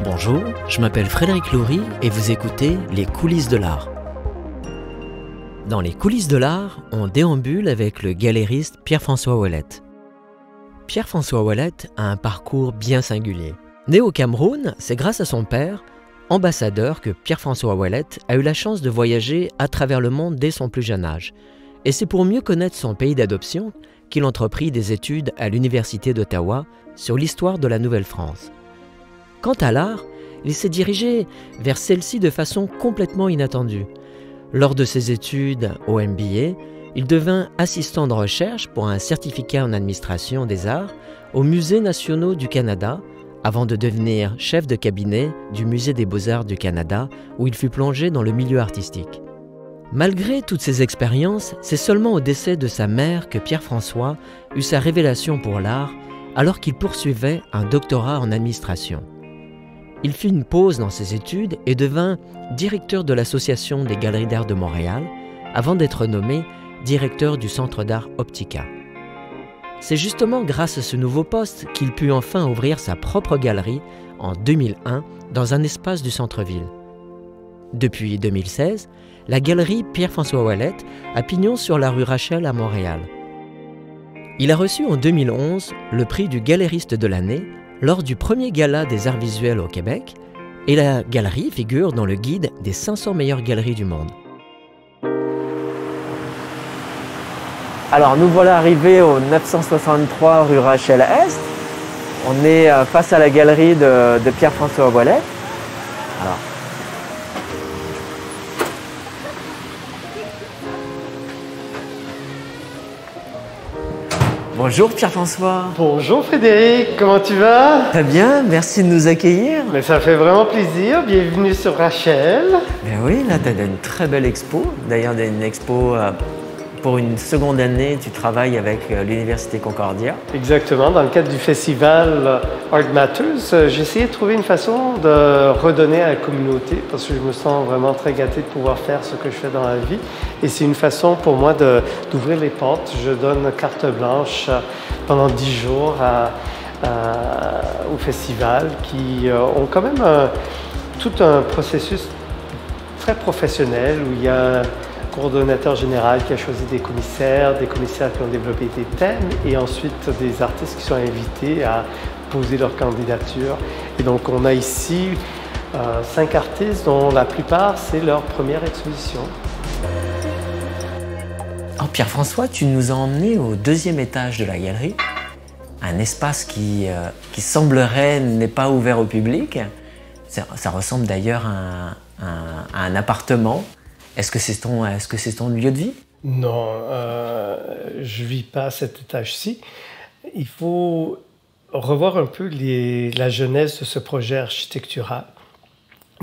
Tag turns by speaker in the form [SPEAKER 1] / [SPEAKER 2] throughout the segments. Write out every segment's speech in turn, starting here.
[SPEAKER 1] Bonjour, je m'appelle Frédéric Loury et vous écoutez Les coulisses de l'art. Dans Les coulisses de l'art, on déambule avec le galériste Pierre-François Ouellette. Pierre-François Ouellette a un parcours bien singulier. Né au Cameroun, c'est grâce à son père, ambassadeur, que Pierre-François Ouellette a eu la chance de voyager à travers le monde dès son plus jeune âge. Et c'est pour mieux connaître son pays d'adoption qu'il entreprit des études à l'Université d'Ottawa sur l'histoire de la Nouvelle-France. Quant à l'art, il s'est dirigé vers celle-ci de façon complètement inattendue. Lors de ses études au MBA, il devint assistant de recherche pour un certificat en administration des arts au Musée national du Canada, avant de devenir chef de cabinet du Musée des beaux-arts du Canada, où il fut plongé dans le milieu artistique. Malgré toutes ces expériences, c'est seulement au décès de sa mère que Pierre-François eut sa révélation pour l'art, alors qu'il poursuivait un doctorat en administration. Il fit une pause dans ses études et devint directeur de l'Association des galeries d'art de Montréal, avant d'être nommé directeur du Centre d'art Optica. C'est justement grâce à ce nouveau poste qu'il put enfin ouvrir sa propre galerie en 2001 dans un espace du centre-ville. Depuis 2016, la galerie Pierre-François Ouellette a pignon sur la rue Rachel à Montréal. Il a reçu en 2011 le prix du galériste de l'année lors du premier gala des arts visuels au Québec, et la galerie figure dans le guide des 500 meilleures galeries du monde. Alors nous voilà arrivés au 963 rue Rachel Est. On est face à la galerie de Pierre-François Ouellette. Alors, bonjour Pierre-François.
[SPEAKER 2] Bonjour Frédéric, comment tu vas?
[SPEAKER 1] Très bien, merci de nous accueillir.
[SPEAKER 2] Mais ça fait vraiment plaisir, bienvenue sur Rachel.
[SPEAKER 1] Ben oui, là tu as une très belle expo. D'ailleurs, une expo pour une seconde année, tu travailles avec l'Université Concordia.
[SPEAKER 2] Exactement, dans le cadre du festival Art Matters, j'ai essayé de trouver une façon de redonner à la communauté parce que je me sens vraiment très gâté de pouvoir faire ce que je fais dans la vie. Et c'est une façon pour moi d'ouvrir les portes. Je donne carte blanche pendant 10 jours au festival qui ont quand même tout un processus très professionnel où il y a coordonnateur général qui a choisi des commissaires qui ont développé des thèmes et ensuite des artistes qui sont invités à poser leur candidature. Et donc on a ici 5 artistes dont la plupart c'est leur première exposition.
[SPEAKER 1] Oh, Pierre-François, tu nous as emmenés au 2e étage de la galerie, un espace qui semblerait n'est pas ouvert au public. Ça ressemble d'ailleurs à un appartement. Est-ce que c'est ton lieu de vie?
[SPEAKER 2] Non, je ne vis pas à cet étage-ci. Il faut revoir un peu la genèse de ce projet architectural.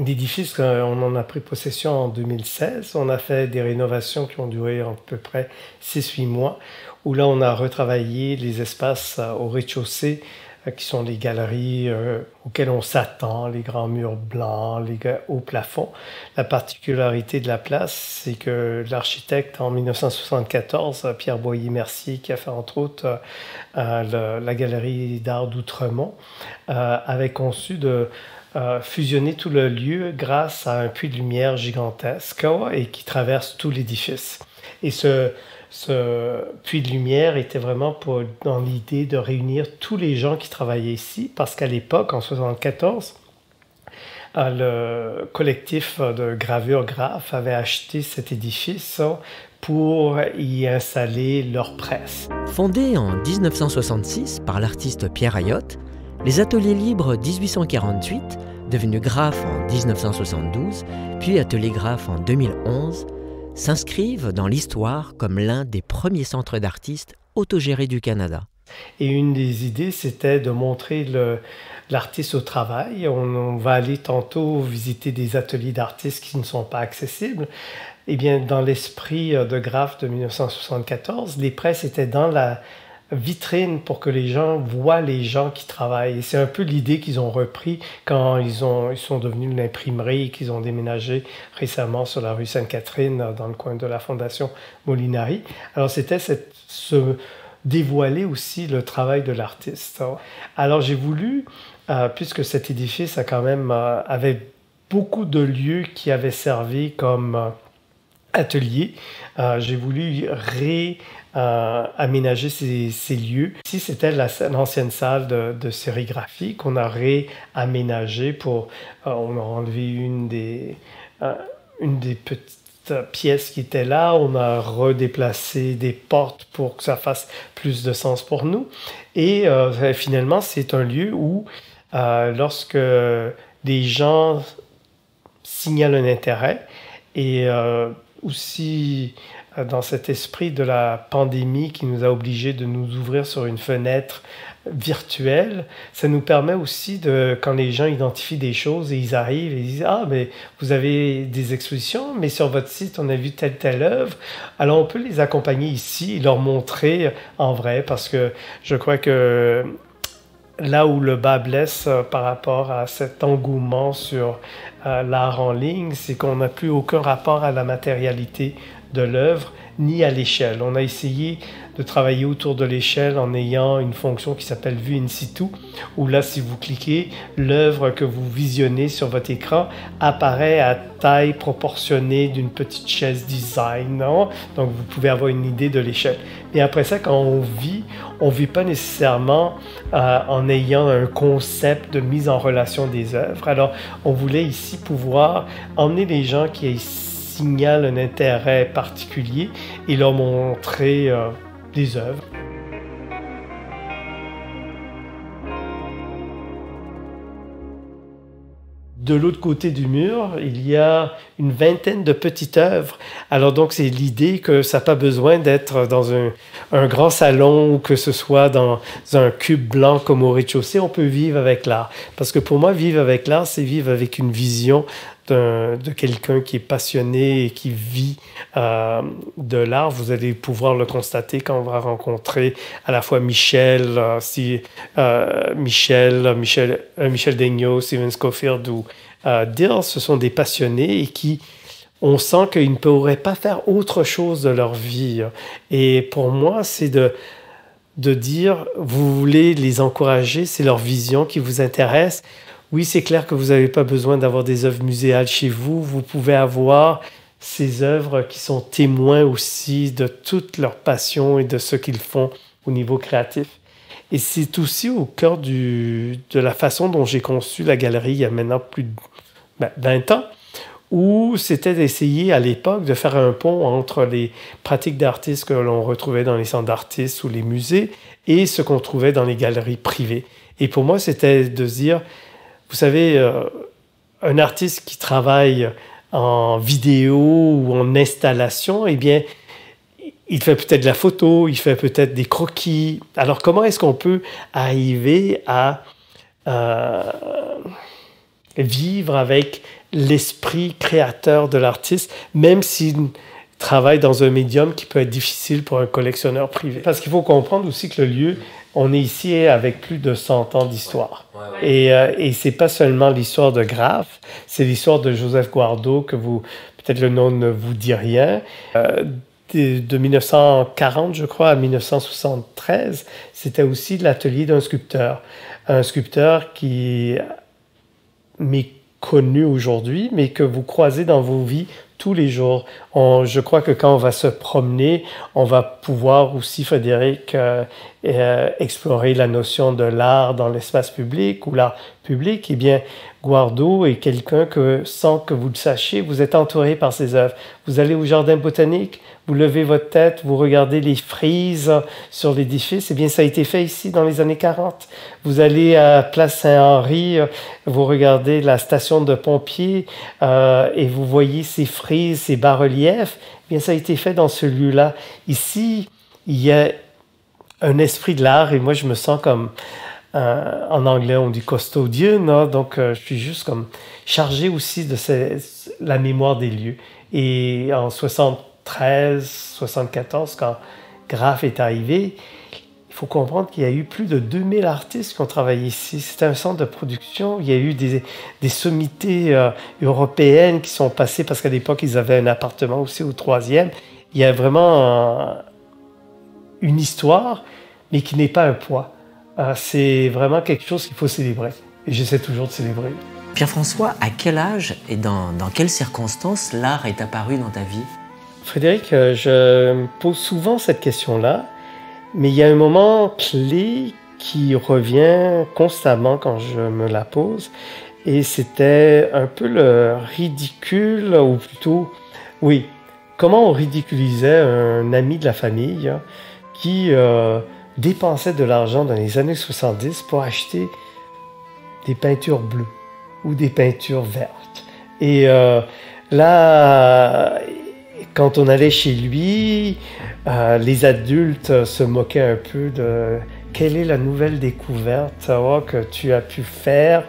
[SPEAKER 2] L'édifice, on en a pris possession en 2016. On a fait des rénovations qui ont duré à peu près 6-8 mois, où là, on a retravaillé les espaces au rez-de-chaussée, qui sont les galeries auxquelles on s'attend, les grands murs blancs, les hauts plafonds. La particularité de la place, c'est que l'architecte en 1974, Pierre Boyer-Mercier, qui a fait entre autres la galerie d'art d'Outremont, avait conçu de fusionner tout le lieu grâce à un puits de lumière gigantesque et qui traverse tout l'édifice. Et ce puits de lumière était vraiment dans l'idée de réunir tous les gens qui travaillaient ici, parce qu'à l'époque, en 1974, le collectif de gravure Graphe avait acheté cet édifice pour y installer leur presse.
[SPEAKER 1] Fondé en 1966 par l'artiste Pierre Ayotte, les Ateliers libres 1848, devenus Graphe en 1972, puis Atelier Graphe en 2011, s'inscrivent dans l'histoire comme l'un des premiers centres d'artistes autogérés du Canada.
[SPEAKER 2] Et une des idées, c'était de montrer l'artiste au travail. On va aller tantôt visiter des ateliers d'artistes qui ne sont pas accessibles. Eh bien, dans l'esprit de Graff de 1974, les presses étaient dans la vitrine pour que les gens voient les gens qui travaillent. Et c'est un peu l'idée qu'ils ont repris quand ils sont devenus une imprimerie et qu'ils ont déménagé récemment sur la rue Sainte-Catherine, dans le coin de la Fondation Molinari. Alors, c'était se dévoiler aussi le travail de l'artiste. Alors, j'ai voulu, puisque cet édifice avait beaucoup de lieux qui avaient servi comme atelier, j'ai voulu aménager ces lieux. Ici, c'était l'ancienne salle de sérigraphie qu'on a réaménagée pour... on a enlevé une des petites pièces qui étaient là. On a redéplacé des portes pour que ça fasse plus de sens pour nous. Et finalement, c'est un lieu où, lorsque des gens signalent un intérêt et aussi dans cet esprit de la pandémie qui nous a obligés de nous ouvrir sur une fenêtre virtuelle, ça nous permet aussi quand les gens identifient des choses et ils arrivent et ils disent « Ah, mais vous avez des expositions, mais sur votre site, on a vu telle œuvre. » Alors, on peut les accompagner ici et leur montrer en vrai, parce que je crois que là où le bas blesse par rapport à cet engouement sur l'art en ligne, c'est qu'on n'a plus aucun rapport à la matérialité de l'œuvre ni à l'échelle. On a essayé de travailler autour de l'échelle en ayant une fonction qui s'appelle vue in situ, où là, si vous cliquez, l'œuvre que vous visionnez sur votre écran apparaît à taille proportionnée d'une petite chaise design, non? Donc, vous pouvez avoir une idée de l'échelle. Mais après ça, quand on vit pas nécessairement en ayant un concept de mise en relation des œuvres. Alors, on voulait ici pouvoir emmener les gens qui signalent un intérêt particulier et leur montrer des œuvres. De l'autre côté du mur, il y a une vingtaine de petites œuvres. Alors donc, c'est l'idée que ça n'a pas besoin d'être dans un grand salon ou que ce soit dans un cube blanc comme au rez-de-chaussée. On peut vivre avec l'art. Parce que pour moi, vivre avec l'art, c'est vivre avec une vision de quelqu'un qui est passionné et qui vit de l'art. Vous allez pouvoir le constater quand on va rencontrer à la fois Michel Daigneault, Steven Scofield ou Dill. Ce sont des passionnés et qui, on sent qu'ils ne pourraient pas faire autre chose de leur vie. Et pour moi, c'est de dire, vous voulez les encourager, c'est leur vision qui vous intéresse. Oui, c'est clair que vous n'avez pas besoin d'avoir des œuvres muséales chez vous. Vous pouvez avoir ces œuvres qui sont témoins aussi de toute leur passion et de ce qu'ils font au niveau créatif. Et c'est aussi au cœur de la façon dont j'ai conçu la galerie il y a maintenant plus de 20 ans, où c'était d'essayer à l'époque de faire un pont entre les pratiques d'artistes que l'on retrouvait dans les centres d'artistes ou les musées et ce qu'on trouvait dans les galeries privées. Et pour moi, c'était de se dire, vous savez, un artiste qui travaille en vidéo ou en installation, eh bien, il fait peut-être de la photo, il fait peut-être des croquis. Alors, comment est-ce qu'on peut arriver à vivre avec l'esprit créateur de l'artiste, même s'il travaille dans un médium qui peut être difficile pour un collectionneur privé? Parce qu'il faut comprendre aussi que le lieu, on est ici avec plus de 100 ans d'histoire. Et c'est pas seulement l'histoire de Graff, c'est l'histoire de Joseph Guardo, que peut-être le nom ne vous dit rien. De 1940, je crois, à 1973, c'était aussi l'atelier d'un sculpteur. Un sculpteur qui m'est connu aujourd'hui, mais que vous croisez dans vos vies tous les jours. Je crois que quand on va se promener, on va pouvoir aussi, Frédéric, explorer la notion de l'art dans l'espace public ou l'art public. Eh bien, Guardo est quelqu'un que, sans que vous le sachiez, vous êtes entouré par ses œuvres. Vous allez au jardin botanique, vous levez votre tête, vous regardez les frises sur l'édifice. Eh bien, ça a été fait ici dans les années 40. Vous allez à Place Saint-Henri, vous regardez la station de pompiers et vous voyez ces frises, ces bas-reliefs. Eh bien, ça a été fait dans ce lieu-là. Ici, il y a un esprit de l'art et moi, je me sens comme, en anglais, on dit custodian, hein, donc je suis juste comme chargé aussi de la mémoire des lieux. Et en 73, 74, quand Graff est arrivé, il faut comprendre qu'il y a eu plus de 2000 artistes qui ont travaillé ici. C'était un centre de production. Il y a eu des sommités européennes qui sont passées parce qu'à l'époque, ils avaient un appartement aussi au 3e. Il y a vraiment une histoire, mais qui n'est pas un poids. C'est vraiment quelque chose qu'il faut célébrer. Et j'essaie toujours de célébrer.
[SPEAKER 1] Pierre-François, à quel âge et dans quelles circonstances l'art est apparu dans ta vie?
[SPEAKER 2] Frédéric, je me pose souvent cette question-là, mais il y a un moment clé qui revient constamment quand je me la pose, et c'était un peu le ridicule, ou plutôt, oui, comment on ridiculisait un ami de la famille qui dépensait de l'argent dans les années 70 pour acheter des peintures bleues ou des peintures vertes. Et là, quand on allait chez lui, les adultes se moquaient un peu de quelle est la nouvelle découverte que tu as pu faire.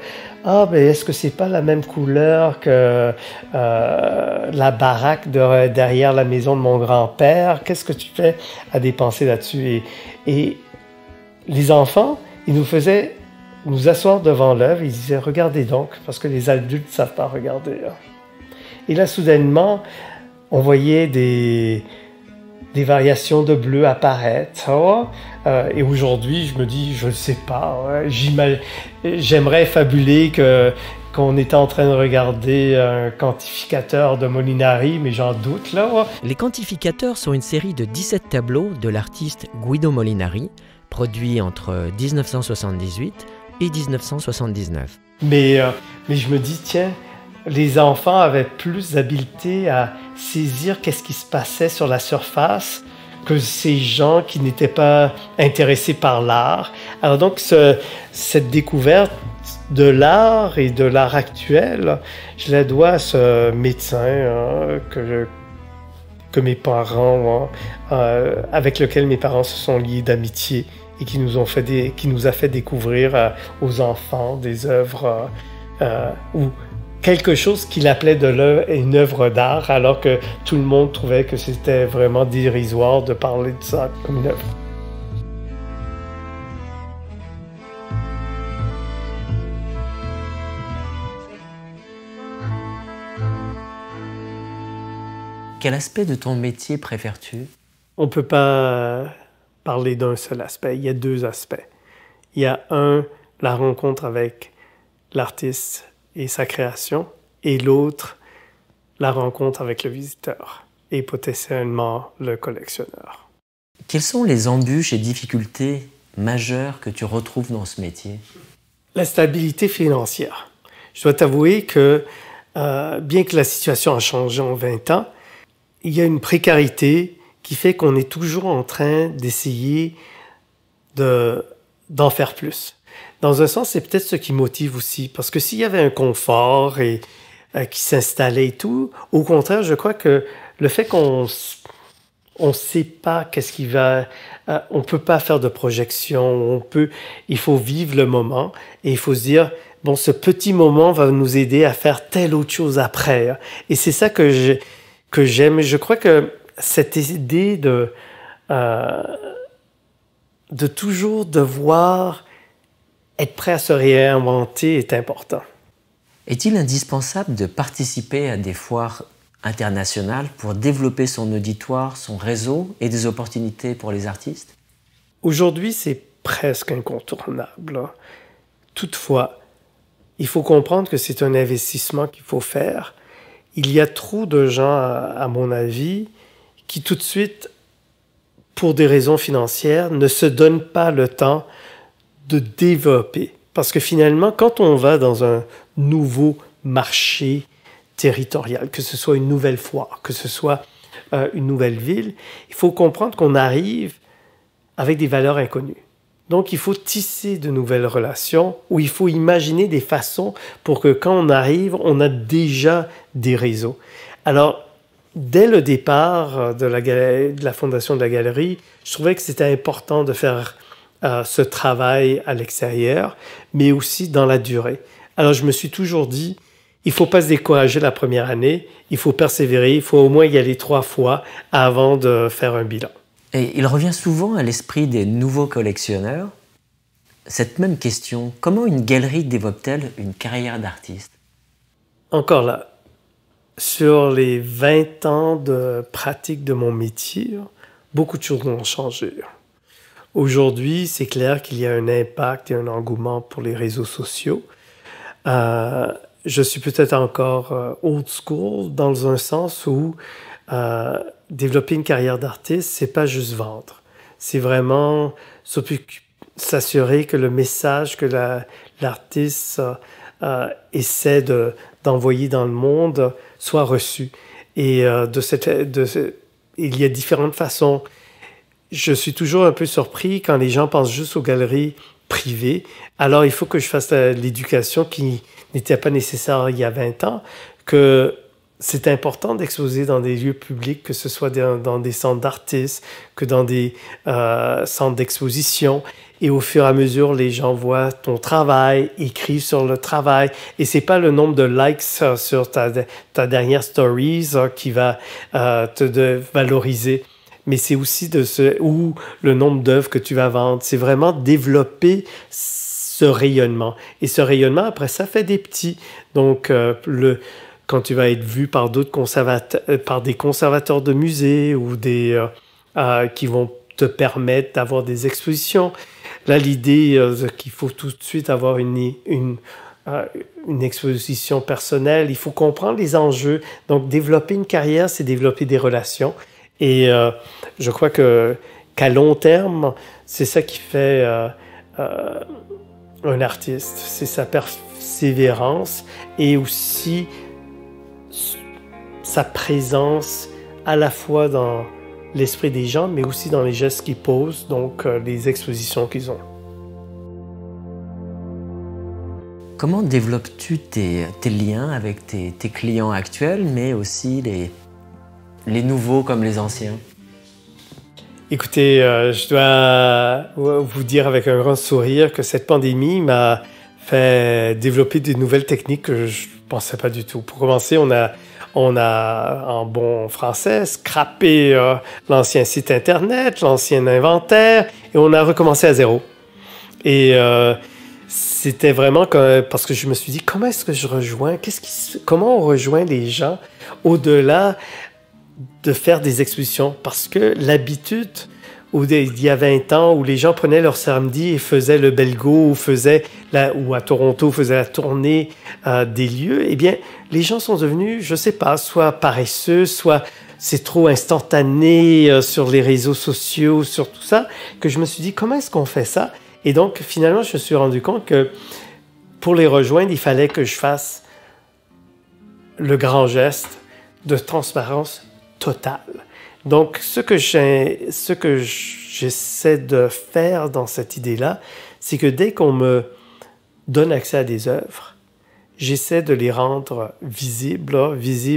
[SPEAKER 2] Ah, ben est-ce que c'est pas la même couleur que la baraque derrière la maison de mon grand-père? Qu'est-ce que tu fais à dépenser là-dessus? Et les enfants, ils nous faisaient nous asseoir devant l'œuvre, ils disaient regardez donc, parce que les adultes ne savent pas regarder. Et là, soudainement, on voyait des variations de bleu apparaître. Et aujourd'hui, je me dis, je ne sais pas. J'aimerais fabuler qu'on était en train de regarder un quantificateur de Molinari, mais j'en doute là.
[SPEAKER 1] Les quantificateurs sont une série de 17 tableaux de l'artiste Guido Molinari, produits entre 1978 et 1979.
[SPEAKER 2] Mais je me dis, tiens, les enfants avaient plus d'habileté à saisir qu'est-ce qui se passait sur la surface que ces gens qui n'étaient pas intéressés par l'art. Alors donc, cette découverte de l'art et de l'art actuel, je la dois à ce médecin que mes parents, avec lequel mes parents se sont liés d'amitié et qui nous a fait découvrir aux enfants des œuvres ou quelque chose qu'il appelait une œuvre d'art, alors que tout le monde trouvait que c'était vraiment dérisoire de parler de ça comme une œuvre.
[SPEAKER 1] Quel aspect de ton métier préfères-tu?
[SPEAKER 2] On ne peut pas parler d'un seul aspect. Il y a deux aspects. Il y a la rencontre avec l'artiste et sa création, et l'autre, la rencontre avec le visiteur et potentiellement le collectionneur.
[SPEAKER 1] Quelles sont les embûches et difficultés majeures que tu retrouves dans ce métier?
[SPEAKER 2] La stabilité financière. Je dois t'avouer que, bien que la situation a changé en 20 ans, il y a une précarité qui fait qu'on est toujours en train d'essayer d'en faire plus. Dans un sens, c'est peut-être ce qui motive aussi, parce que s'il y avait un confort qui s'installait et tout, au contraire, je crois que le fait qu'on ne sait pas qu'est-ce qui va... on ne peut pas faire de projection, il faut vivre le moment et il faut se dire, bon, ce petit moment va nous aider à faire telle autre chose après. Et c'est ça que j'aime. Je crois que cette idée de toujours devoir être prêt à se réinventer est important.
[SPEAKER 1] Est-il indispensable de participer à des foires internationales pour développer son auditoire, son réseau et des opportunités pour les artistes?
[SPEAKER 2] Aujourd'hui, c'est presque incontournable. Toutefois, il faut comprendre que c'est un investissement qu'il faut faire. Il y a trop de gens, à mon avis, qui tout de suite, pour des raisons financières, ne se donnent pas le temps de développer. Parce que finalement, quand on va dans un nouveau marché territorial, que ce soit une nouvelle foire, que ce soit une nouvelle ville, il faut comprendre qu'on arrive avec des valeurs inconnues. Donc, il faut tisser de nouvelles relations où il faut imaginer des façons pour que quand on arrive, on a déjà des réseaux. Alors, dès le départ de la fondation de la galerie, je trouvais que c'était important de faire ce travail à l'extérieur, mais aussi dans la durée. Alors, je me suis toujours dit, il ne faut pas se décourager la première année, il faut persévérer, il faut au moins y aller 3 fois avant de faire un bilan.
[SPEAKER 1] Et il revient souvent à l'esprit des nouveaux collectionneurs cette même question. Comment une galerie développe-t-elle une carrière d'artiste?
[SPEAKER 2] Encore là, sur les 20 ans de pratique de mon métier, beaucoup de choses ont changé. Aujourd'hui, c'est clair qu'il y a un impact et un engouement pour les réseaux sociaux. Je suis peut-être encore old school dans un sens où développer une carrière d'artiste, c'est pas juste vendre. C'est vraiment s'assurer que le message que l'artiste essaie d'envoyer dans le monde soit reçu. Et il y a différentes façons. Je suis toujours un peu surpris quand les gens pensent juste aux galeries privées. Alors, il faut que je fasse l'éducation qui n'était pas nécessaire il y a 20 ans, que c'est important d'exposer dans des lieux publics, que ce soit dans des centres d'artistes, que dans des centres d'exposition. Et au fur et à mesure, les gens voient ton travail, écrivent sur le travail. Et c'est pas le nombre de likes sur ta dernière stories qui va te valoriser, mais c'est aussi ou le nombre d'œuvres que tu vas vendre. C'est vraiment développer ce rayonnement. Et ce rayonnement, après ça, fait des petits. Donc, quand tu vas être vu par par des conservateurs de musées ou qui vont te permettre d'avoir des expositions. Là, l'idée qu'il faut tout de suite avoir une exposition personnelle. Il faut comprendre les enjeux. Donc, développer une carrière, c'est développer des relations. Et je crois qu'à long terme, c'est ça qui fait un artiste. C'est sa persévérance et aussi sa présence à la fois dans l'esprit des gens, mais aussi dans les gestes qu'ils posent, donc les expositions qu'ils ont.
[SPEAKER 1] Comment développes-tu tes liens avec tes clients actuels, mais aussi les nouveaux comme les anciens?
[SPEAKER 2] Écoutez, je dois vous dire avec un grand sourire que cette pandémie m'a fait développer des nouvelles techniques que je ne pensais pas du tout. Pour commencer, on a en bon français scrappé l'ancien site Internet, l'ancien inventaire, et on a recommencé à zéro. Et c'était vraiment parce que je me suis dit, comment est-ce que je rejoins, comment on rejoint les gens au-delà de faire des expositions? Parce que l'habitude, il y a 20 ans, où les gens prenaient leur samedi et faisaient le Belgo, ou à Toronto, faisaient la tournée des lieux, eh bien, les gens sont devenus, je sais pas, soit paresseux, soit c'est trop instantané sur les réseaux sociaux, sur tout ça, que je me suis dit, comment est-ce qu'on fait ça? Et donc, finalement, je me suis rendu compte que pour les rejoindre, il fallait que je fasse le grand geste de transparence totale. Donc, ce que j'essaie de faire dans cette idée-là, c'est que dès qu'on me donne accès à des œuvres, j'essaie de les rendre visibles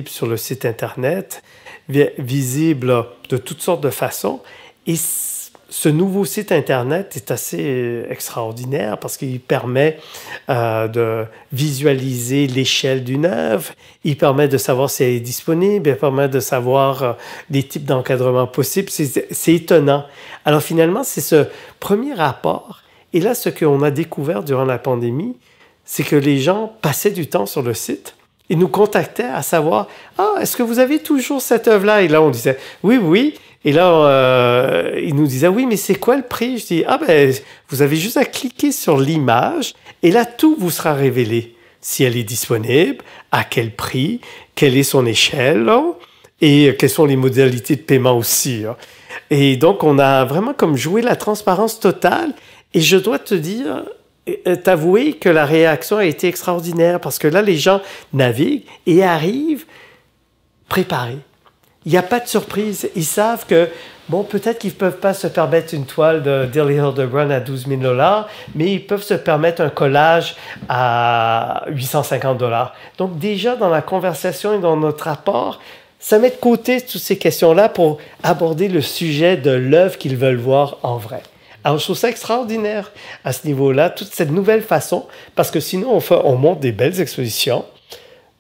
[SPEAKER 2] sur le site Internet, visibles de toutes sortes de façons. Et ce nouveau site Internet est assez extraordinaire parce qu'il permet de visualiser l'échelle d'une œuvre, il permet de savoir si elle est disponible, il permet de savoir les types d'encadrement possibles. C'est étonnant. Alors finalement, c'est ce premier rapport. Et là, ce qu'on a découvert durant la pandémie, c'est que les gens passaient du temps sur le site. Ils nous contactaient à savoir, « Ah, est-ce que vous avez toujours cette œuvre-là? » Et là, on disait, « Oui, oui. » Et là, ils nous disaient, « Oui, mais c'est quoi le prix? » Je dis, « Ah, ben, vous avez juste à cliquer sur l'image et là, tout vous sera révélé. Si elle est disponible, à quel prix, quelle est son échelle, là, et quelles sont les modalités de paiement aussi. Là. » Et donc, on a vraiment comme joué la transparence totale. Et je dois t'avouer que la réaction a été extraordinaire parce que là, les gens naviguent et arrivent préparés. Il n'y a pas de surprise. Ils savent que, bon, peut-être qu'ils ne peuvent pas se permettre une toile de Dilly Hildebrand à 12 000 $, mais ils peuvent se permettre un collage à 850 $. Donc déjà, dans la conversation et dans notre rapport, ça met de côté toutes ces questions-là pour aborder le sujet de l'œuvre qu'ils veulent voir en vrai. Alors, je trouve ça extraordinaire à ce niveau-là, toute cette nouvelle façon, parce que sinon, on monte des belles expositions,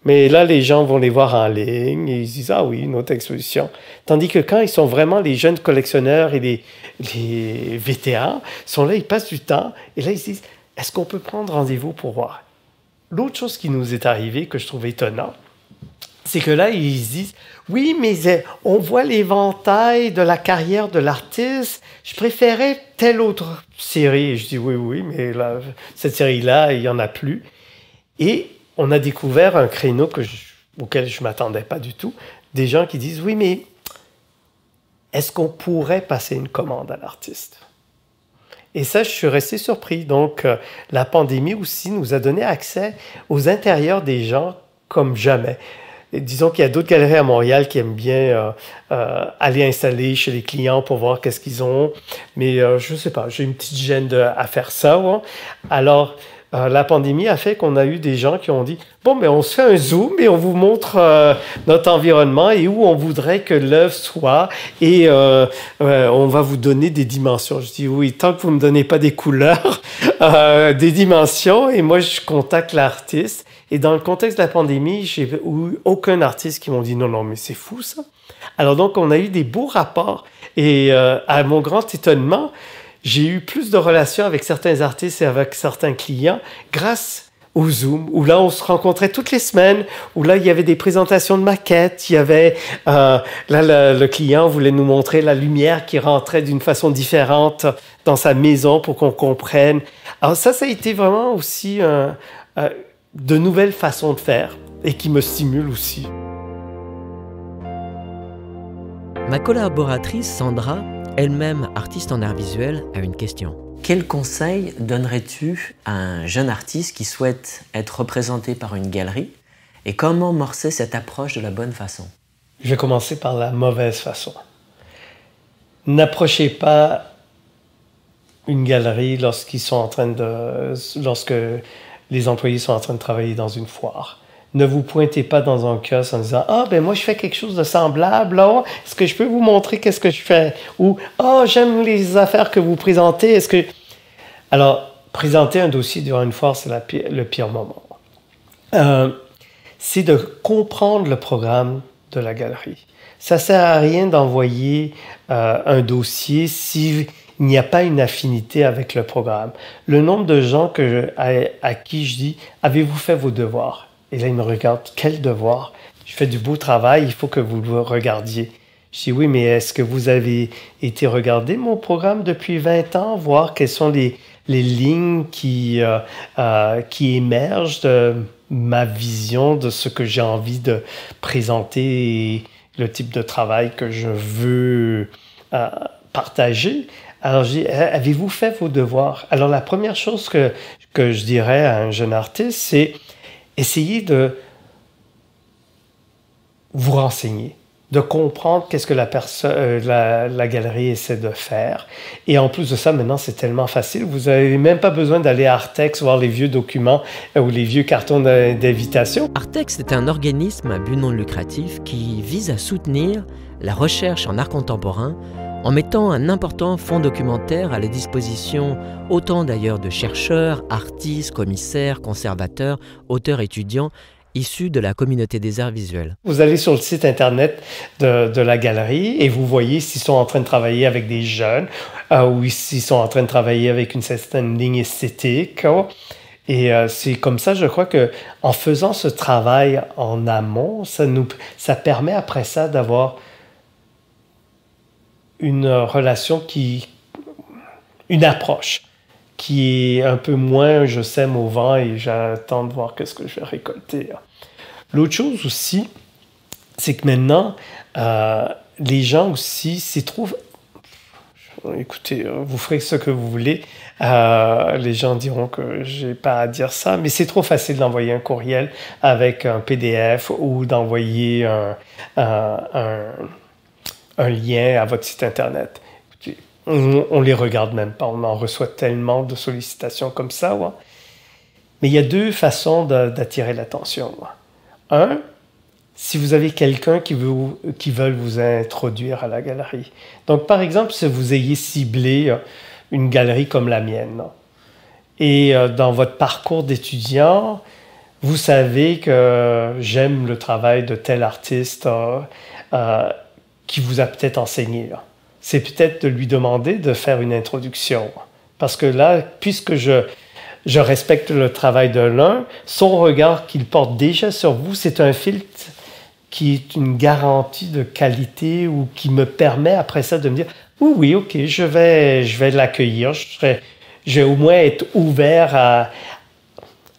[SPEAKER 2] mais là, les gens vont les voir en ligne et ils se disent « Ah oui, une autre exposition ». Tandis que quand ils sont vraiment les jeunes collectionneurs et les vétérans, ils sont là, ils passent du temps et là, ils se disent « Est-ce qu'on peut prendre rendez-vous pour voir ?» L'autre chose qui nous est arrivée, que je trouve étonnant, c'est que là, ils se disent « Oui, mais on voit l'éventail de la carrière de l'artiste. Je préférais telle autre série. » Et je dis « Oui, mais là, cette série-là, il n'y en a plus. » Et on a découvert un créneau auquel je ne m'attendais pas du tout. Des gens qui disent « Oui, mais est-ce qu'on pourrait passer une commande à l'artiste? » Et ça, je suis resté surpris. Donc, la pandémie aussi nous a donné accès aux intérieurs des gens comme jamais. Et disons qu'il y a d'autres galeries à Montréal qui aiment bien aller installer chez les clients pour voir qu'est-ce qu'ils ont. Mais je ne sais pas, j'ai une petite gêne à faire ça. Ouais. Alors, la pandémie a fait qu'on a eu des gens qui ont dit « Bon, mais on se fait un zoom et on vous montre notre environnement et où on voudrait que l'œuvre soit et on va vous donner des dimensions. » Je dis « Oui, tant que vous ne me donnez pas des couleurs, des dimensions, et moi, je contacte l'artiste. » Et dans le contexte de la pandémie, j'ai eu aucun artiste qui m'ont dit « Non, mais c'est fou, ça. » Alors donc, on a eu des beaux rapports et à mon grand étonnement, j'ai eu plus de relations avec certains artistes et avec certains clients grâce au Zoom, où là, on se rencontrait toutes les semaines, où là, il y avait des présentations de maquettes, il y avait... là, le client voulait nous montrer la lumière qui rentrait d'une façon différente dans sa maison pour qu'on comprenne. Alors ça a été vraiment aussi de nouvelles façons de faire et qui me stimulent aussi.
[SPEAKER 1] Ma collaboratrice Sandra, elle-même artiste en art visuel, a une question. Quel conseil donnerais-tu à un jeune artiste qui souhaite être représenté par une galerie et comment morcer cette approche de la bonne façon?
[SPEAKER 2] Je vais commencer par la mauvaise façon. N'approchez pas une galerie lorsque les employés sont en train de travailler dans une foire. Ne vous pointez pas dans un kiosque en disant « Ah, ben moi, je fais quelque chose de semblable. Là. Est-ce que je peux vous montrer qu'est-ce que je fais? » Ou « Ah, j'aime les affaires que vous présentez. Est-ce que... » Alors, présenter un dossier durant une foire, c'est le pire moment. C'est de comprendre le programme de la galerie. Ça ne sert à rien d'envoyer un dossier s'il n'y a pas une affinité avec le programme. Le nombre de gens à qui je dis « Avez-vous fait vos devoirs? » Et là, ils me regardent. Quel devoir? Je fais du beau travail, il faut que vous le regardiez. Je dis oui, mais est-ce que vous avez été regarder mon programme depuis 20 ans, voir quelles sont les lignes qui émergent de ma vision de ce que j'ai envie de présenter et le type de travail que je veux partager? Alors, je dis, avez-vous fait vos devoirs? Alors, la première chose que je dirais à un jeune artiste, c'est essayez de vous renseigner, de comprendre qu'est-ce que la galerie essaie de faire. Et en plus de ça, maintenant, c'est tellement facile. Vous n'avez même pas besoin d'aller à Artex voir les vieux documents ou les vieux cartons d'invitation.
[SPEAKER 1] Artex est un organisme à but non lucratif qui vise à soutenir la recherche en art contemporain en mettant un important fonds documentaire à la disposition autant d'ailleurs de chercheurs, artistes, commissaires, conservateurs, auteurs, étudiants, issus de la communauté des arts visuels.
[SPEAKER 2] Vous allez sur le site Internet de la galerie et vous voyez s'ils sont en train de travailler avec des jeunes ou s'ils sont en train de travailler avec une certaine ligne esthétique. Et c'est comme ça, je crois qu'en faisant ce travail en amont, ça permet après ça d'avoir une relation une approche qui est un peu moins je sème au vent et j'attends de voir qu'est-ce que je vais récolter. L'autre chose aussi, c'est que maintenant, les gens aussi, c'est trop... Écoutez, vous ferez ce que vous voulez. Les gens diront que j'ai pas à dire ça, mais c'est trop facile d'envoyer un courriel avec un PDF ou d'envoyer un lien à votre site Internet. On les regarde même pas, on en reçoit tellement de sollicitations comme ça. Ouais. Mais il y a deux façons d'attirer l'attention. Ouais. Un, si vous avez quelqu'un qui veut vous introduire à la galerie. Donc, par exemple, si vous ayez ciblé une galerie comme la mienne, et dans votre parcours d'étudiant, vous savez que j'aime le travail de tel artiste qui vous a peut-être enseigné. C'est peut-être de lui demander de faire une introduction. Parce que là, puisque je respecte le travail de l'un, son regard qu'il porte déjà sur vous, c'est un filtre qui est une garantie de qualité ou qui me permet après ça de me dire « Oui, ok, je vais l'accueillir, je vais au moins être ouvert à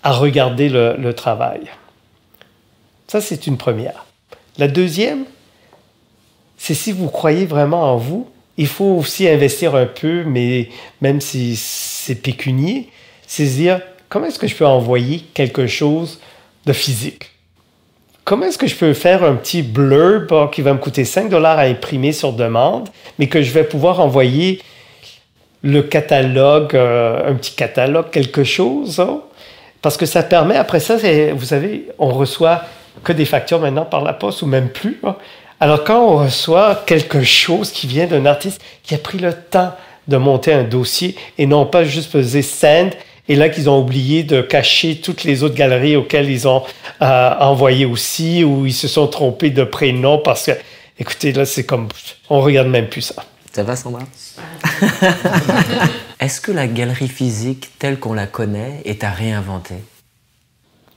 [SPEAKER 2] regarder le travail. » Ça, c'est une première. La deuxième, c'est si vous croyez vraiment en vous, il faut aussi investir un peu, mais même si c'est pécunier, c'est se dire comment est-ce que je peux envoyer quelque chose de physique? Comment est-ce que je peux faire un petit blurb qui va me coûter 5$ à imprimer sur demande, mais que je vais pouvoir envoyer le catalogue, un petit catalogue, quelque chose, parce que ça permet, après ça, vous savez, on reçoit que des factures maintenant par la poste ou même plus. Alors quand on reçoit quelque chose qui vient d'un artiste qui a pris le temps de monter un dossier et non pas juste peser send, et là qu'ils ont oublié de cacher toutes les autres galeries auxquelles ils ont envoyé aussi, ou ils se sont trompés de prénom parce que, écoutez, là, c'est comme, on regarde même plus ça.
[SPEAKER 1] Ça va, Sandra? Est-ce que la galerie physique, telle qu'on la connaît, est à réinventer?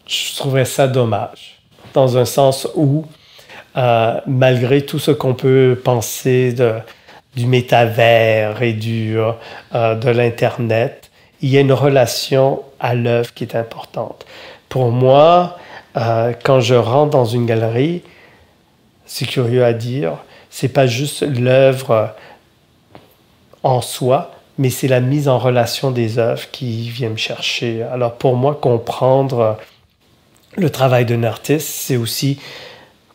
[SPEAKER 2] Je trouverais ça dommage, dans un sens où, malgré tout ce qu'on peut penser du métavers et de l'Internet, il y a une relation à l'œuvre qui est importante. Pour moi, quand je rentre dans une galerie, c'est curieux à dire, c'est pas juste l'œuvre en soi, mais c'est la mise en relation des œuvres qui vient me chercher. Alors pour moi, comprendre le travail d'un artiste, c'est aussi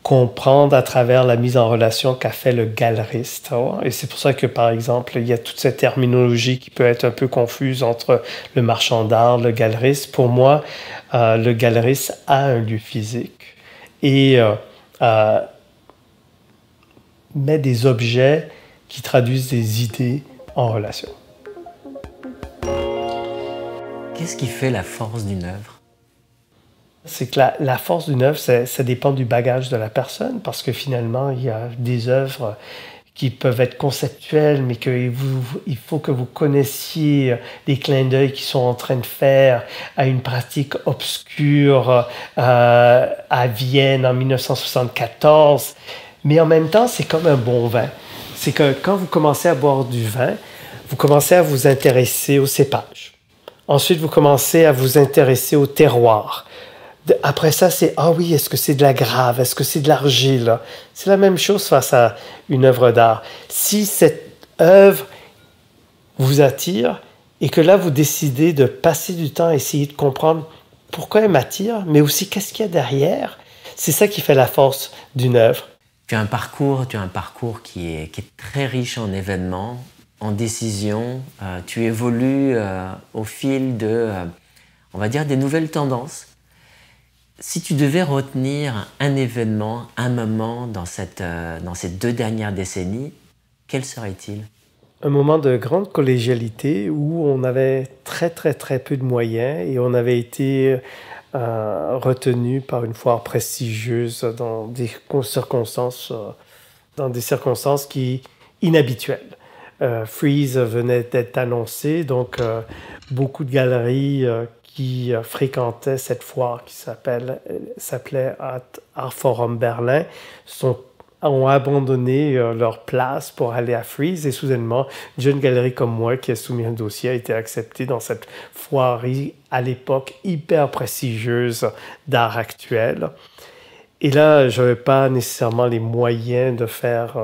[SPEAKER 2] comprendre à travers la mise en relation qu'a fait le galeriste. Et c'est pour ça que, par exemple, il y a toute cette terminologie qui peut être un peu confuse entre le marchand d'art, le galeriste. Pour moi, le galeriste a un lieu physique et met des objets qui traduisent des idées en relation.
[SPEAKER 1] Qu'est-ce qui fait la force d'une œuvre?
[SPEAKER 2] C'est que la force d'une œuvre, ça dépend du bagage de la personne, parce que finalement, il y a des œuvres qui peuvent être conceptuelles, mais il faut que vous connaissiez les clins d'œil qu'ils sont en train de faire à une pratique obscure à Vienne en 1974. Mais en même temps, c'est comme un bon vin. C'est que quand vous commencez à boire du vin, vous commencez à vous intéresser au cépage. Ensuite, vous commencez à vous intéresser au terroir. Après ça, c'est « Ah oui, est-ce que c'est de la grave? Est-ce que c'est de l'argile? » C'est la même chose face à une œuvre d'art. Si cette œuvre vous attire et que là, vous décidez de passer du temps à essayer de comprendre pourquoi elle m'attire, mais aussi qu'est-ce qu'il y a derrière, c'est ça qui fait la force d'une œuvre.
[SPEAKER 1] Tu as un parcours qui est très riche en événements, en décisions. Tu évolues au fil on va dire, des nouvelles tendances. Si tu devais retenir un événement, un moment dans ces 2 dernières décennies, quel serait-il?
[SPEAKER 2] Un moment de grande collégialité où on avait très peu de moyens et on avait été retenu par une foire prestigieuse dans des circonstances inhabituelles. Frieze venait d'être annoncé, donc beaucoup de galeries qui fréquentaient cette foire qui s'appelait Art Forum Berlin ont abandonné leur place pour aller à Frieze et soudainement, une jeune galerie comme moi qui a soumis un dossier a été acceptée dans cette foirie à l'époque hyper prestigieuse d'art actuel. Et là, je n'avais pas nécessairement les moyens de faire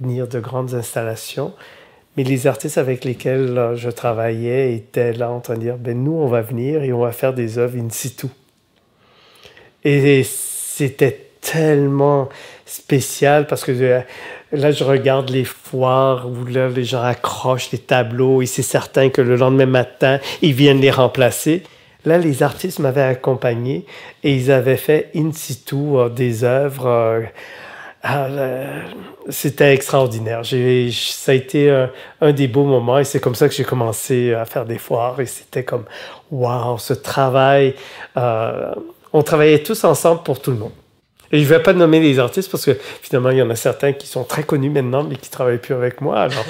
[SPEAKER 2] venir de grandes installations, mais les artistes avec lesquels je travaillais étaient là en train de dire « nous, on va venir et on va faire des œuvres in situ ». Et c'était tellement spécial parce que là, je regarde les foires où là, les gens accrochent les tableaux et c'est certain que le lendemain matin, ils viennent les remplacer. Là, les artistes m'avaient accompagné et ils avaient fait in situ des œuvres. C'était extraordinaire. Ça a été un des beaux moments et c'est comme ça que j'ai commencé à faire des foires et c'était comme, wow, ce travail. On travaillait tous ensemble pour tout le monde. Et je ne vais pas nommer les artistes parce que finalement, il y en a certains qui sont très connus maintenant mais qui ne travaillent plus avec moi. Alors,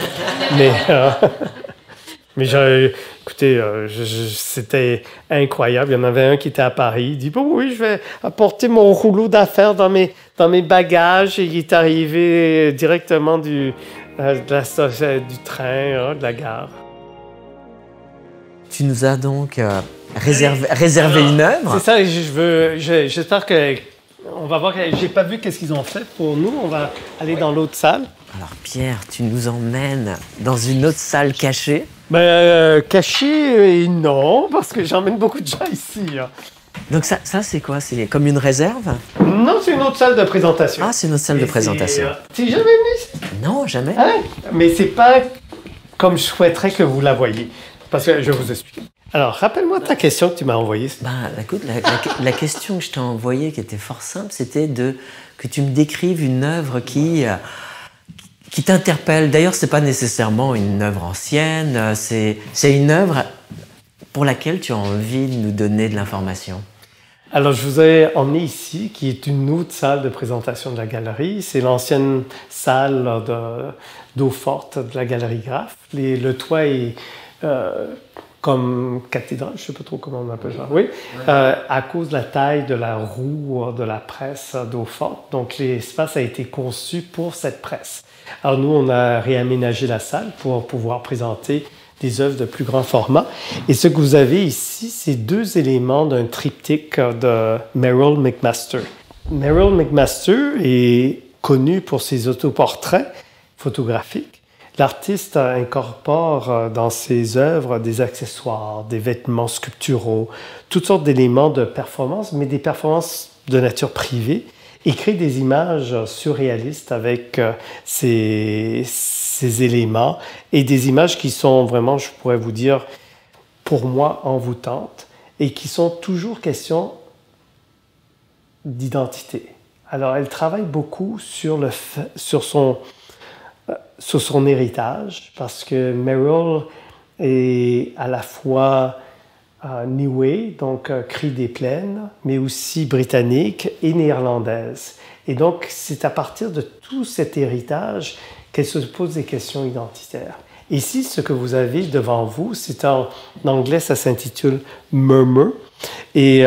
[SPEAKER 2] mais écoutez, c'était incroyable. Il y en avait un qui était à Paris. Il dit, bon, oui, je vais apporter mon rouleau d'affaires dans mes bagages. Et il est arrivé directement du train, de la gare.
[SPEAKER 1] Tu nous as donc réservé une œuvre.
[SPEAKER 2] C'est ça, j'espère que... On va voir, j'ai pas vu qu'est-ce qu'ils ont fait pour nous. On va aller dans l'autre salle.
[SPEAKER 1] Alors Pierre, tu nous emmènes dans une autre salle cachée.
[SPEAKER 2] Cachée, non, parce que j'emmène beaucoup de gens ici. Hein.
[SPEAKER 1] Donc ça c'est quoi? C'est comme une réserve?
[SPEAKER 2] Non, c'est une autre salle de présentation.
[SPEAKER 1] Ah, c'est une autre salle de présentation.
[SPEAKER 2] T'es jamais venu ici?
[SPEAKER 1] Non, jamais.
[SPEAKER 2] Ah, mais c'est pas comme je souhaiterais que vous la voyiez. Parce que je vais vous expliquer. Alors, rappelle-moi ta question que tu m'as envoyée.
[SPEAKER 1] Écoute, la question que je t'ai envoyée, qui était fort simple, c'était que tu me décrives une œuvre qui t'interpelle. D'ailleurs, c'est pas nécessairement une œuvre ancienne, c'est une œuvre pour laquelle tu as envie de nous donner de l'information.
[SPEAKER 2] Alors, je vous ai emmené ici, qui est une autre salle de présentation de la galerie. C'est l'ancienne salle d'eau forte de la galerie Graff. Le toit est... comme cathédrale, je ne sais pas trop comment on appelle ça, oui, à cause de la taille de la roue de la presse d'eau forte. Donc, l'espace a été conçu pour cette presse. Alors, nous, on a réaménagé la salle pour pouvoir présenter des œuvres de plus grand format. Et ce que vous avez ici, c'est 2 éléments d'un triptyque de Merrill McMaster. Merrill McMaster est connu pour ses autoportraits photographiques. L'artiste incorpore dans ses œuvres des accessoires, des vêtements sculpturaux, toutes sortes d'éléments de performance, mais des performances de nature privée, et crée des images surréalistes avec ces éléments, et des images qui sont vraiment, je pourrais vous dire, pour moi, envoûtantes, et qui sont toujours question d'identité. Alors, elle travaille beaucoup sur son héritage, parce que Merrill est à la fois Niue, donc cri des plaines, mais aussi britannique et néerlandaise. Et donc, c'est à partir de tout cet héritage qu'elle se pose des questions identitaires. Ici, ce que vous avez devant vous, c'est en anglais, ça s'intitule Murmur. Et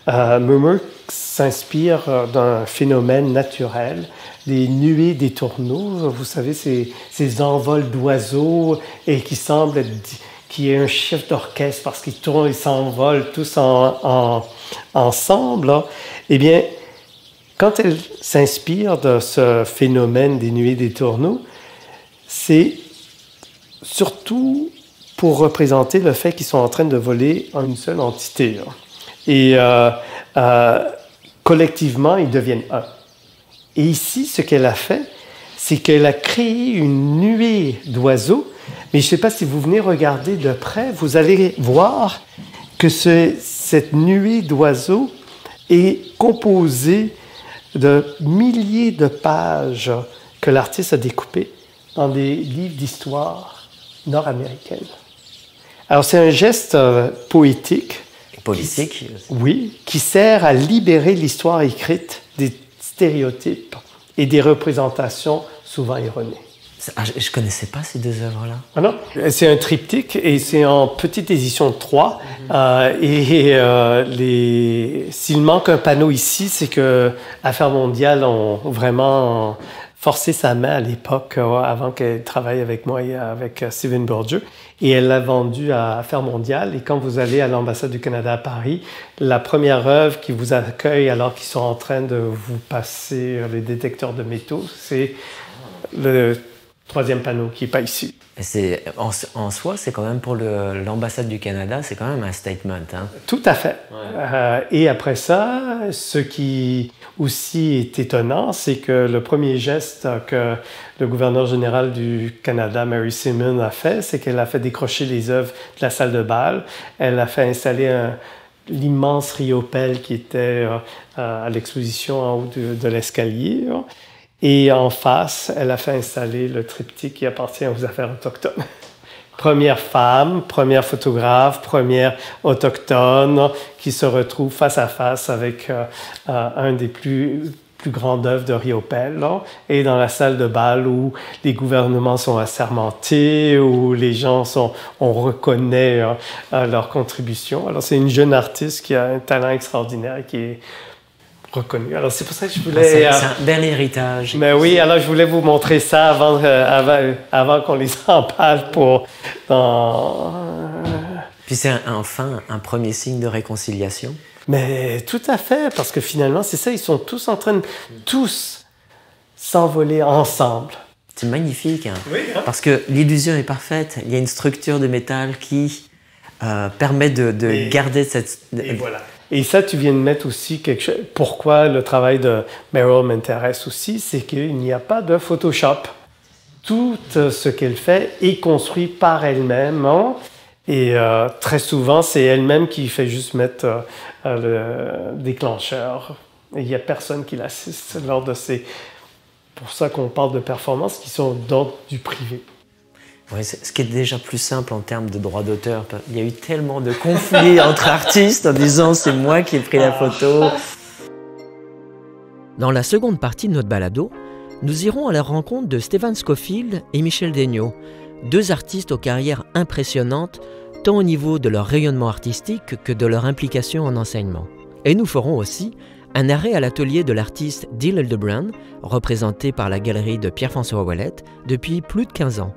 [SPEAKER 2] Murmur s'inspire d'un phénomène naturel, les nuées des tourneaux, vous savez, ces envols d'oiseaux et qui semblent qu'il y ait un chef d'orchestre parce qu'ils tournent, ils s'envolent tous ensemble. Là. Eh bien, quand elle s'inspire de ce phénomène des nuées des tourneaux, c'est surtout pour représenter le fait qu'ils sont en train de voler en une seule entité. Là. Et collectivement, ils deviennent un. Et ici, ce qu'elle a fait, c'est qu'elle a créé une nuée d'oiseaux. Mais je ne sais pas si vous venez regarder de près, vous allez voir que cette nuée d'oiseaux est composée de milliers de pages que l'artiste a découpées dans des livres d'histoire nord-américaine. Alors, c'est un geste poétique.
[SPEAKER 1] Politique.
[SPEAKER 2] Oui, qui sert à libérer l'histoire écrite des stéréotypes et des représentations souvent erronées.
[SPEAKER 1] Je ne connaissais pas ces 2 œuvres-là.
[SPEAKER 2] Ah non, c'est un triptyque et c'est en petite édition de 3. S'il manque un panneau ici, c'est que Affaires mondiales ont vraiment forcé sa main à l'époque, avant qu'elle travaille avec moi et avec Steven Bourdieu. Et elle l'a vendu à Affaires mondiales. Et quand vous allez à l'ambassade du Canada à Paris, la première œuvre qui vous accueille alors qu'ils sont en train de vous passer les détecteurs de métaux, c'est le troisième panneau qui n'est pas ici.
[SPEAKER 1] En soi, c'est quand même pour l'ambassade du Canada, c'est quand même un statement. Hein?
[SPEAKER 2] Tout à fait. Ouais. Et après ça, ce qui aussi est étonnant, c'est que le premier geste que le gouverneur général du Canada, Mary Simon, a fait, c'est qu'elle a fait décrocher les œuvres de la salle de bal. Elle a fait installer l'immense Riopelle qui était à l'exposition en haut de l'escalier. Et en face, elle a fait installer le triptyque qui appartient aux affaires autochtones. Première femme, première photographe, première autochtone qui se retrouve face à face avec un des plus grandes œuvres de Riopelle, et dans la salle de bal où les gouvernements sont assermentés, où les gens on reconnaît leur contribution. Alors c'est une jeune artiste qui a un talent extraordinaire et qui est reconnu. Alors c'est pour ça que je voulais...
[SPEAKER 1] c'est un bel héritage.
[SPEAKER 2] Mais oui, alors je voulais vous montrer ça avant qu'on les emballe pour...
[SPEAKER 1] Puis c'est enfin un premier signe de réconciliation.
[SPEAKER 2] Mais tout à fait, parce que finalement, c'est ça, ils sont tous en train de s'envoler ensemble.
[SPEAKER 1] C'est magnifique, hein?
[SPEAKER 2] Oui, hein?
[SPEAKER 1] Parce que l'illusion est parfaite. Il y a une structure de métal qui permet de garder cette...
[SPEAKER 2] Et voilà. Et ça, tu viens de mettre aussi quelque chose. Pourquoi le travail de Meryl m'intéresse aussi, c'est qu'il n'y a pas de Photoshop. Tout ce qu'elle fait est construit par elle-même. Hein? Et très souvent, c'est elle-même qui fait juste mettre le déclencheur. Et il n'y a personne qui l'assiste lors de ces... pour ça qu'on parle de performances qui sont d'ordre du privé.
[SPEAKER 1] Oui, ce qui est déjà plus simple en termes de droit d'auteur. Il y a eu tellement de conflits entre artistes en disant « c'est moi qui ai pris la photo ». Dans la seconde partie de notre balado, nous irons à la rencontre de Stephen Scofield et Michel Daigneault, deux artistes aux carrières impressionnantes, tant au niveau de leur rayonnement artistique que de leur implication en enseignement. Et nous ferons aussi un arrêt à l'atelier de l'artiste Dill Hildebrand, représenté par la galerie de Pierre-François Ouellette depuis plus de 15 ans.